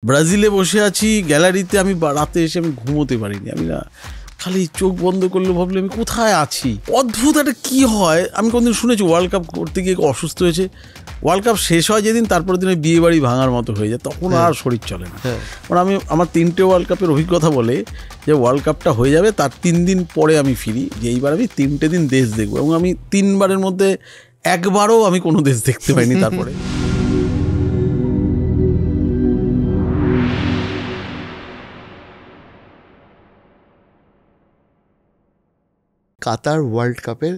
ব্রাজিলে বসে আছি গ্যালারিতে, আমি রাতে এসে আমি ঘুমোতে পারিনি। আমি না খালি চোখ বন্ধ করলে ভাবলে আমি কোথায় আছি। অদ্ভুত একটা কী হয়, আমি কোনদিন শুনেছি ওয়ার্ল্ড কাপ করতে গিয়ে অসুস্থ হয়েছে। ওয়ার্ল্ড কাপ শেষ হয় যেদিন, তারপরের দিনে বিয়ে বাড়ি ভাঙার মতো হয়ে যায়, তখন আর শরীর চলে না। কারণ আমার 3টে ওয়ার্ল্ড কাপের অভিজ্ঞতা বলে যে ওয়ার্ল্ড কাপটা হয়ে যাবে তার 3 দিন পরে আমি ফিরি, যে এইবার আমি 3টে দিন দেশ দেখবো। এবং আমি 3বারের মধ্যে একবারও আমি কোনো দেশ দেখতে পাইনি। তারপরে কাতার ওয়ার্ল্ড কাপের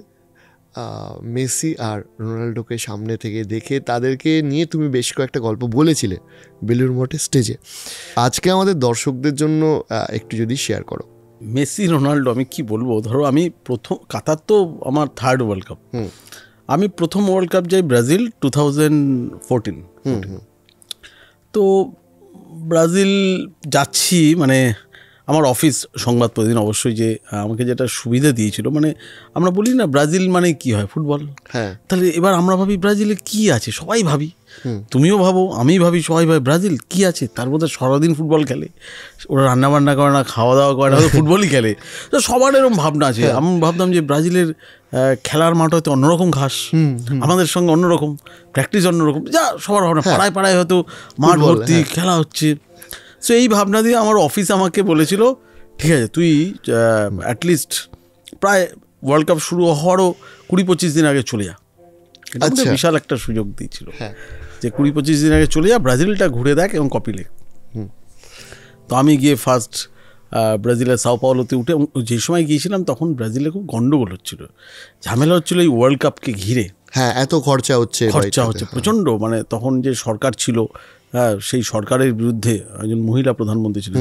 মেসি আর রোনাল্ডোকে সামনে থেকে দেখে তাদেরকে নিয়ে তুমি বেশ কয়েকটা গল্প বলেছিলে বেলুড় মঠে স্টেজে। আজকে আমাদের দর্শকদের জন্য একটু যদি শেয়ার করো। মেসি রোনাল্ডো আমি কি বলবো, ধরো আমি প্রথম, কাতার তো আমার 3rd ওয়ার্ল্ড কাপ। আমি প্রথম ওয়ার্ল্ড কাপ যাই ব্রাজিল 2014। তো ব্রাজিল যাচ্ছি, মানে আমার অফিস সংবাদ প্রতিদিন অবশ্যই যে আমাকে যেটা সুবিধা দিয়েছিল, মানে আমরা বলি না ব্রাজিল মানে কি হয়, ফুটবল। হ্যাঁ, তাহলে এবার আমরা ভাবি ব্রাজিলে কি আছে, সবাই ভাবি, তুমিও ভাবো, আমি ভাবি, সবাই ভাবি ব্রাজিল কি আছে, তার মধ্যে সারাদিন ফুটবল খেলে, ওরা রান্নাবান্না করে না, খাওয়া দাওয়া করে না, ফুটবলই খেলে। তো সবার এরকম ভাবনা আছে। আমি ভাবতাম যে ব্রাজিলের খেলার মাঠ হয়তো অন্যরকম ঘাস, আমাদের সঙ্গে অন্যরকম প্র্যাকটিস, অন্যরকম, যা সবার ভাবনা, পাড়ায় পাড়ায় হয়তো মাঠ ভর্তি খেলা হচ্ছে। সো এই ভাবনা দিয়ে আমার অফিস আমাকে বলেছিল, ঠিক আছে তুই অ্যাটলিস্ট প্রায় ওয়ার্ল্ড কাপ শুরু হওয়ারও 20-25 দিন আগে চলে যা। এটা বিশাল একটা সুযোগ দিয়েছিল যে 20-25 দিন আগে চলে যা, ব্রাজিলটা ঘুরে দেখ এবং কপি লেখ। তো আমি গিয়ে ফার্স্ট ব্রাজিলের সাও পাওলোতে উঠে, যে সময় গিয়েছিলাম তখন ব্রাজিলে খুব গন্ডগোল হচ্ছিল, ঝামেলা হচ্ছিল এই ওয়ার্ল্ড কাপকে ঘিরে। হ্যাঁ, এত খরচা হচ্ছে প্রচণ্ড। মানে তখন যে সরকার ছিল, হ্যাঁ, সেই সরকারের বিরুদ্ধে একজন মহিলা প্রধানমন্ত্রী ছিলেন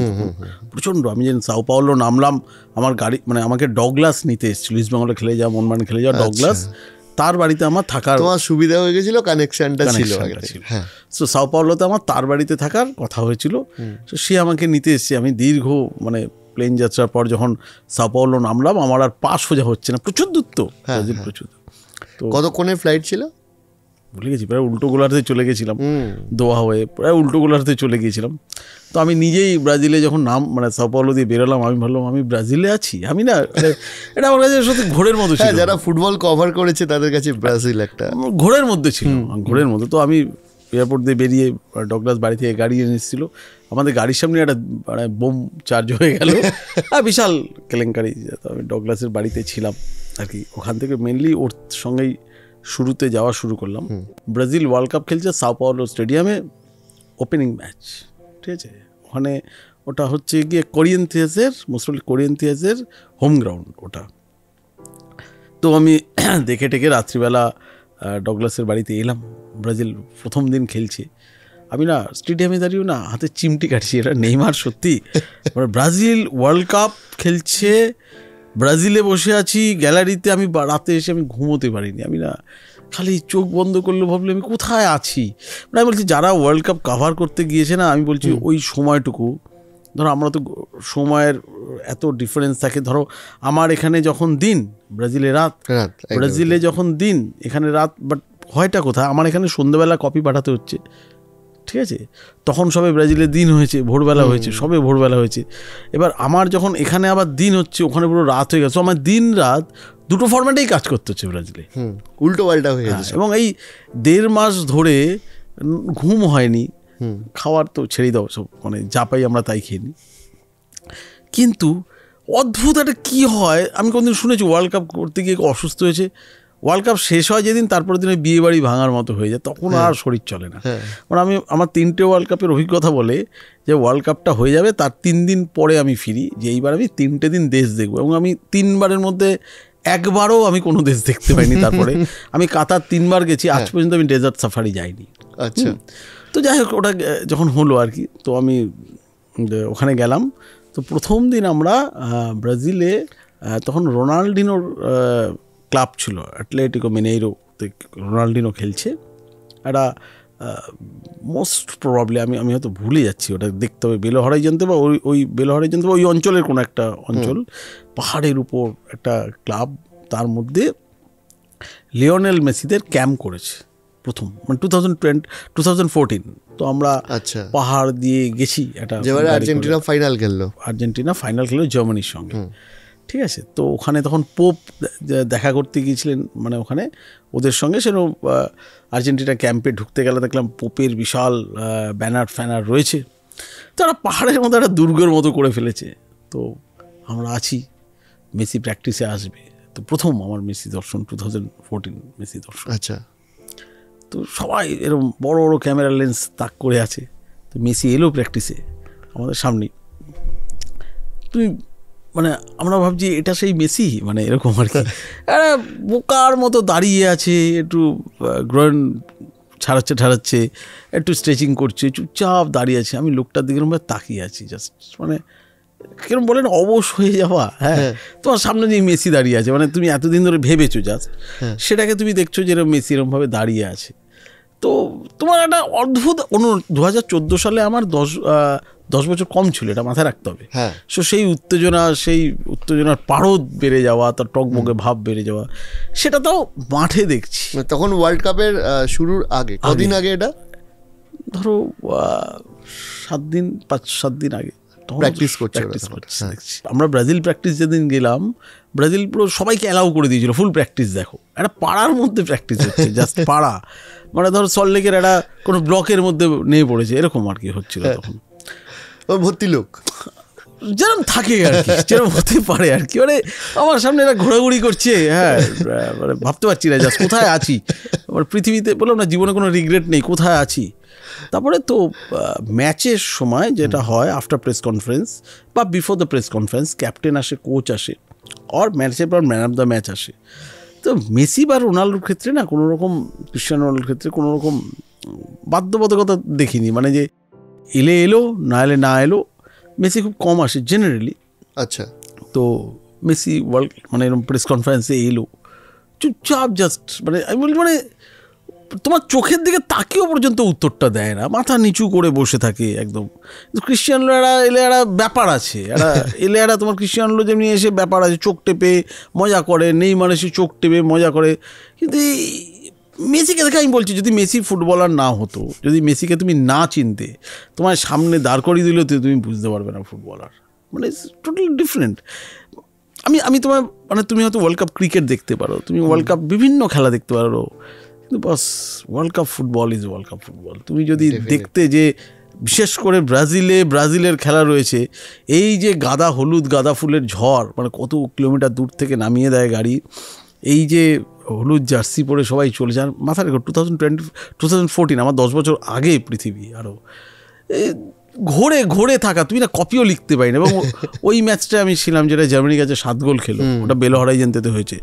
প্রচণ্ড। আমি যেন সাও পাওলো নামলাম, আমার গাড়ি, মানে আমাকে ডগলাস নিতে এসেছিল, ইস্ট বেঙ্গলে খেলে যাওয়া, মনমান খেলে যাওয়া ডগলাস, তার বাড়িতে আমার থাকার সুবিধা হয়ে গেছিল, কানেকশনটা ছিল। সো সাও পাওলোতে আমার তার বাড়িতে থাকার কথা হয়েছিল। তো সে আমাকে নিতে এসেছে। আমি দীর্ঘ, মানে প্লেন যাত্রার পর যখন সাও পাওলো নামলাম, আমার আর পা সোজা হচ্ছে না, প্রচুর দূর তো, প্রচুর। তো কতক্ষণের ফ্লাইট ছিল ভুলে গেছি, প্রায় উল্টো গোলার্ধে চলে গেছিলাম, দোয়া হয়ে প্রায় উল্টো গোলার্ধে চলে গিয়েছিলাম। তো আমি নিজেই ব্রাজিলে যখন মানে সাও পাওলো দিয়ে বেরোলাম, আমি ভাবলাম আমি ব্রাজিলে আছি। আমি না, এটা আমার কাছে সত্যি ঘোরের মতো ছিল। যারা ফুটবল কভার করেছে তাদের কাছে ব্রাজিল একটা ঘোরের মধ্যে ছিল, ঘোরের মধ্যে। তো আমি এয়ারপোর্ট দিয়ে বেরিয়ে, ডগলাস বাড়ি থেকে গাড়ি এনে এসেছিল, আমাদের গাড়ির সামনে একটা মানে বোম চার্জ হয়ে গেল, বিশাল কেলেঙ্কারি। তো আমি ডগলাসের বাড়িতে ছিলাম আর কি। ওখান থেকে মেনলি ওর সঙ্গেই শুরুতে যাওয়া শুরু করলাম। ব্রাজিল ওয়ার্ল্ড কাপ খেলছে সাও পাওলো স্টেডিয়ামে, ওপেনিং ম্যাচ, ঠিক আছে। ওখানে ওটা হচ্ছে গিয়ে করিয়েন্থিয়াসের, মুসলি করিয়েন্থিয়াসের হোম গ্রাউন্ড ওটা। তো আমি দেখে টেকে রাত্রিবেলা ডগলাসের বাড়িতে এলাম। ব্রাজিল প্রথম দিন খেলছে, আমি না স্টেডিয়ামে দাঁড়িয়েও না হাতে চিমটি কাটছি, এটা নেইমার সত্যি, ব্রাজিল ওয়ার্ল্ড কাপ খেলছে, ব্রাজিলে বসে আছি গ্যালারিতে, আমি রাতে এসে আমি ঘুমোতে পারিনি। আমি না খালি চোখ বন্ধ করলে ভাবলে আমি কোথায় আছি। মানে আমি বলছি যারা ওয়ার্ল্ড কাপ কাভার করতে গিয়েছে না, আমি বলছি ওই সময়টুকু, ধরো আমরা তো সময়ের এত ডিফারেন্স থাকে, ধরো আমার এখানে যখন দিন, ব্রাজিলে রাত, ব্রাজিলে যখন দিন এখানে রাত, বাট হয়টা কোথায়, আমার এখানে সন্ধ্যেবেলা কপি পাঠাতে হচ্ছে, ঠিক আছে। তখন সবে ব্রাজিলে দিন হয়েছে, ভোরবেলা হয়েছে, সবে ভোরবেলা হয়েছে। এবার আমার যখন এখানে আবার দিন হচ্ছে, ওখানে পুরো রাত হয়ে গেছে। আমার দিন রাত দুটো ফরম্যাটেই কাজ করতে হচ্ছে ব্রাজিলে, উল্টো পাল্টা হয়ে গেছে। এবং এই 1.5 মাস ধরে ঘুম হয়নি, খাওয়ার তো ছেড়েই দাও, সব মানে যা পাই আমরা তাই খেয়ে নিই। কিন্তু অদ্ভুত একটা কী হয়, আমি কোনদিন শুনেছি ওয়ার্ল্ড কাপ করতে গিয়ে অসুস্থ হয়েছে, ওয়ার্ল্ড কাপ শেষ হয় যেদিন, তারপরের দিনে বিয়ে বাড়ি ভাঙার মতো হয়ে যায়, তখন আর শরীর চলে না। মানে আমার 3টে ওয়ার্ল্ড কাপের অভিজ্ঞতা বলে যে ওয়ার্ল্ড কাপটা হয়ে যাবে তার 3 দিন পরে আমি ফিরি, যে এইবার আমি 3টে দিন দেশ দেখবো। এবং আমি 3বারের মধ্যে একবারও আমি কোনো দেশ দেখতে পাইনি। তারপরে আমি কাতার 3বার গেছি, আজ পর্যন্ত আমি ডেজার্ট সাফারি যাইনি। আচ্ছা, তো যাই হোক, ওটা যখন হলো আর কি, তো আমি ওখানে গেলাম। তো প্রথম দিন আমরা ব্রাজিলে, তখন রোনাল্ডিনোর ক্লাব ছিল অ্যাটলেটিকো মিনেইরোতে, রোনাল্ডিনো খেলছে। একটা মোস্ট প্রবাবলি আমি হয়তো ভুলে যাচ্ছি, ওটা দেখতে হবে, বেলো হরাইজন্তে বা ওই বেলো হরাইজন্তে বা ওই অঞ্চলের কোনো একটা অঞ্চল, পাহাড়ের উপর একটা ক্লাব, তার মধ্যে লিওনেল মেসিদের ক্যাম্প করেছে, প্রথম, মানে 2014। তো আমরা আচ্ছা, পাহাড় দিয়ে গেছি একটা, যেবারে আর্জেন্টিনা ফাইনাল খেললো। আর্জেন্টিনা ফাইনাল খেলো জার্মানির সঙ্গে, ঠিক আছে। তো ওখানে তখন পোপ দেখা করতে গিয়েছিলেন, মানে ওখানে ওদের সঙ্গে সেরকম আর্জেন্টিনা ক্যাম্পে ঢুকতে গেলে দেখলাম পোপের বিশাল ব্যানার ফ্যানার রয়েছে। তো একটা পাহাড়ের মধ্যে একটা দুর্গের মতো করে ফেলেছে। তো আমরা আছি, মেসি প্র্যাকটিসে আসবে। তো প্রথম আমার মেসি দর্শন 2014 মেসি দর্শন। আচ্ছা, তো সবাই এরকম বড় বড় ক্যামেরা লেন্স তাক করে আছে। তো মেসি এলো প্র্যাকটিসে আমাদের সামনে। তুমি মানে আমরা ভাবছি এটা সেই মেসি, মানে এরকম আর কি। একটা বোকার মতো দাঁড়িয়ে আছে, একটু গ্রহণ ছাড়াচ্ছে, একটু স্ট্রেচিং করছে, চুপচাপ দাঁড়িয়ে আছে। আমি লোকটার দিকে এরকম তাকিয়ে আছি, জাস্ট মানে কিরকম বলেন অবশ হয়ে যাওয়া। হ্যাঁ, তোমার সামনে যে মেসি দাঁড়িয়ে আছে, মানে তুমি এতদিন ধরে ভেবেছো জাস্ট, সেটাকে তুমি দেখছো যে এরকম মেসি এরকমভাবে দাঁড়িয়ে আছে। তো তোমার একটা অদ্ভুত 2014 সালে আমার 10 বছর কম ছিল, এটা মাথায় রাখতে হবে। সো সেই উত্তেজনার পারদ বেড়ে যাওয়া, তার টকবকে ভাব বেড়ে যাওয়া, সেটা তাও মাঠে দেখছি। তখন ওয়ার্ল্ড কাপের শুরুর আগে, কদিন আগে? এটা ধরো 5-7 দিন আগে প্র্যাকটিস করছে। আমরা ব্রাজিল প্র্যাকটিস যেদিন গেলাম, ব্রাজিল পুরো সবাইকে অ্যালাউ করে দিয়েছিল ফুল প্র্যাকটিস। দেখো, একটা পাড়ার মধ্যে প্র্যাকটিস হচ্ছে, জাস্ট পাড়া, মানে ধরো সল্টলেকের একটা কোনো ব্লকের মধ্যে নিয়ে পড়েছে, এরকম আর কি হচ্ছিল তখন। ভর্তি লোক যেরকম থাকে আর কি, যেরকম হতে পারে আর কি। মানে আমার সামনে এরা ঘোরাঘুরি করছে, হ্যাঁ, মানে ভাবতে পারছি না জাস্ট কোথায় আছি। আমার পৃথিবীতে বললাম না, জীবনে কোনো রিগ্রেট নেই, কোথায় আছি। তারপরে তো ম্যাচের সময় যেটা হয়, আফটার প্রেস কনফারেন্স বা before the press conference, captain আসে, কোচ আসে, আর ম্যাচের পর ম্যান অফ দ্য ম্যাচ আসে। তো মেসি বা রোনাল্ডোর ক্ষেত্রে না কোনো রকম, ক্রিশ্চিয়ানো রোনাল্ডোর ক্ষেত্রে কোনো রকম বাধ্যবাধকতা দেখিনি, মানে যে এলো না এলো। মেসি খুব কম আসে জেনারেলি। আচ্ছা, তো মেসি মানে এরকম প্রেস কনফারেন্সে এলো, চুপচাপ জাস্ট, মানে আমি বলি, মানে তোমার চোখের দিকে তাকিয়েও পর্যন্ত উত্তরটা দেয় না, মাথা নিচু করে বসে থাকে একদম। ক্রিশ্চিয়ানরা এলে একটা ব্যাপার আছে, এলে একটা তোমার ক্রিশ্চিয়ানরা যেমনি এসে ব্যাপার আছে, চোখ টেপে মজা করে, নেই মানে সে চোখ টেপে মজা করে। কিন্তু মেসিকে দেখে আমি বলছি, যদি মেসি ফুটবলার না হতো, যদি মেসিকে তুমি না চিনতে, তোমার সামনে দাঁড় করিয়ে দিলেও তো তুমি বুঝতে পারবে না ফুটবলার, মানে টোটালি ডিফারেন্ট। আমি তোমার, মানে তুমি হয়তো ওয়ার্ল্ড কাপ ক্রিকেট দেখতে পারো, তুমি ওয়ার্ল্ড কাপ বিভিন্ন খেলা দেখতে পারো, কিন্তু বাস world cup football is world cup football. তুমি যদি দেখতে যে বিশেষ করে ব্রাজিলের খেলা রয়েছে, এই যে হলুদ গাঁদা ফুলের ঝড়, মানে কত কিলোমিটার দূর থেকে নামিয়ে দেয় গাড়ি, এই যে হলুদ জার্সি পরে সবাই চলে যান, মাথা রেখো 2014 আমার 10 বছর আগে পৃথিবী আরও ঘোরে থাকা, তুমি না কপিও লিখতে পারি না। এবং ওই ম্যাচটা আমি ছিলাম যেটা জার্মানির কাছে 7 গোল খেলো, ওটা বেলো হরাইজেন্তেতে হয়েছে।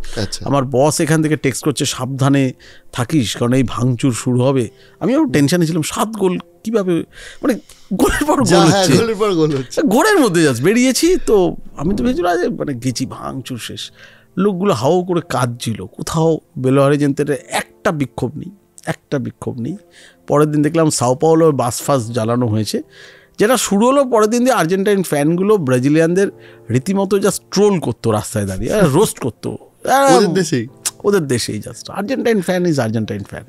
আমার বস এখান থেকে টেক্সট করছে, সাবধানে থাকিস, কারণ এই ভাঙচুর শুরু হবে। আমিও টেনশনে ছিলাম, 7 গোল কীভাবে, মানে গোলের পর গোল হচ্ছে, ঘোরের মধ্যে যাচ্ছে বেরিয়েছি। তো আমি তো ভেবেছিলাম যে মানে গেছি, ভাঙচুর শেষ, লোকগুলো হাও করে কাঁদছিল, কোথাও বেলো হরাইজেন্তের একটা বিক্ষোভ নেই। পরের দিন দেখলাম সাও পাওলোর বাস ফাস জ্বালানো হয়েছে, যেটা শুরু হলো পরের দিন দিয়ে আর্জেন্টাইন ফ্যানগুলো ব্রাজিলিয়ানদের রীতিমতো জাস্ট ট্রোল করতো, রাস্তায় দাঁড়িয়ে রোস্ট করতো, ওদের দেশেই just. Argentine fan is Argentine fan.